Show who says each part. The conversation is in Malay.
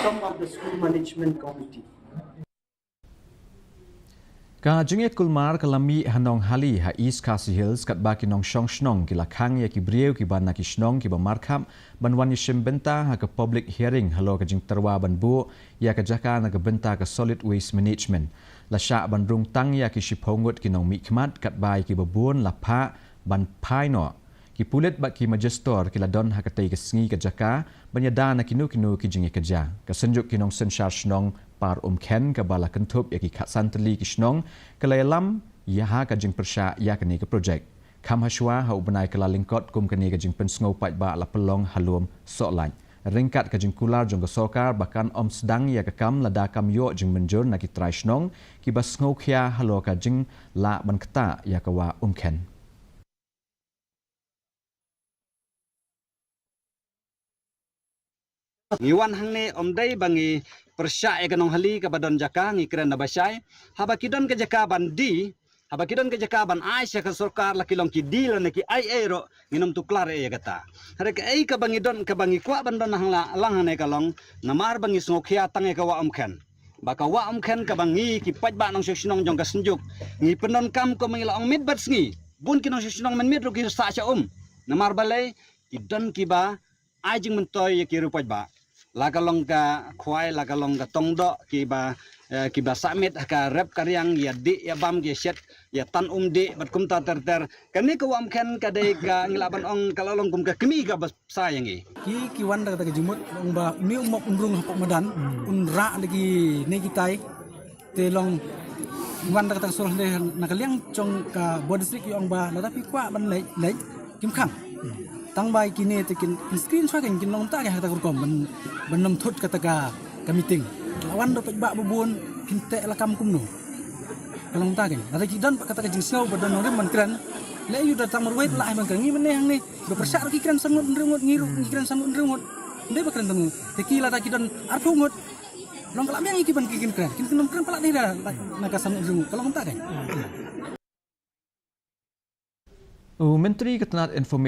Speaker 1: outcome of the school management committee.
Speaker 2: Ka jingit kulmar kalami hanong hali ha East Khasi Hills kat ba kinong shong shnong kila khang ya ki brieu ki ban na ki shnong ki ba markham ban wan yishim benta ha ka public hearing halo ka jing terwa ban bu ya ka jaka na ka benta ka solid waste management la sha ban rung tang ya ki shipongut kinong mi khmat kat ba ki ba bun la pha ban phai no ki pulet ba ki majestor kila don ha ka tai ka sngi ka jaka ban ya da na kinu ki jing ka ja ka senjuk kinong senshar shnong par ken ka bala kentup ya ki khatsan teli ki shnong kalayalam ya ha ka jing persya ya ka ni ka project kham hashwa ha ubanai kala lingkot kum ka ni ka jing pensngau pat ba la pelong halum solan ringkat ka jing kular jong ka sokar bahkan om sedang ya ka kam lada kam yo jing menjur na ki trai shnong ki bas ngau khia halo ka jing la ban kata ya ka wa ken
Speaker 3: ngiwan hang ne omdai bangi persya ekanong hali ka badon jaka ngi kren na basai haba kidon ke jaka bandi haba kidon ke jaka ban ai sya ka sarkar la kilong ki dil na ki ai ro nginom tu klar e kata hare ka ai ka bangi don ka bangi kwa bandon hang la lang ne kalong namar bangi sngokhia tange ka wa omkhen baka wa omkhen ka bangi ki paj ba nong shnong jong ka senjuk ngi penon kam ko mangi la ong mit bat sngi bun kinong shnong men mit ro ki sa cha namar balai kidon ki ba ai jing mentoy ki ru paj ba lakalong ka khwai lakalong ka tongdo ki ba samit ka rep karyang ya di ya bam ge set ya tan di bat kum ta ter kani ko wam khen ka dei ka ngilaban ong kalalong kum ka kemi ka bas sayangi
Speaker 4: ki wan da ka jimut ong ba mi mok umrung hapok madan unra lagi ne kitai te long wan da ka sol ne nakaliang chong ka bod district yong ba la tapi kwa ban lei kim khang tang bai kini tekin screen shot kin long ta ka ta kom ban nom thut kata ka meeting lawan do ba bubun kinte la kam kum no kalong ta kin ada ki dan kata ka jing snow badon rim man kran le yu da tang ruwet la ai ban krangi men hang ni do persya ki kran sangut nrimut ngiru kran sangut nrimut nde ba kran tamu teki la ta ki dan arpu ngut long kala yang iki ban kikin kran kin nom kran pala ni da na ka sangut nrimut kalong ta kin
Speaker 2: Menteri Ketenaga Informasi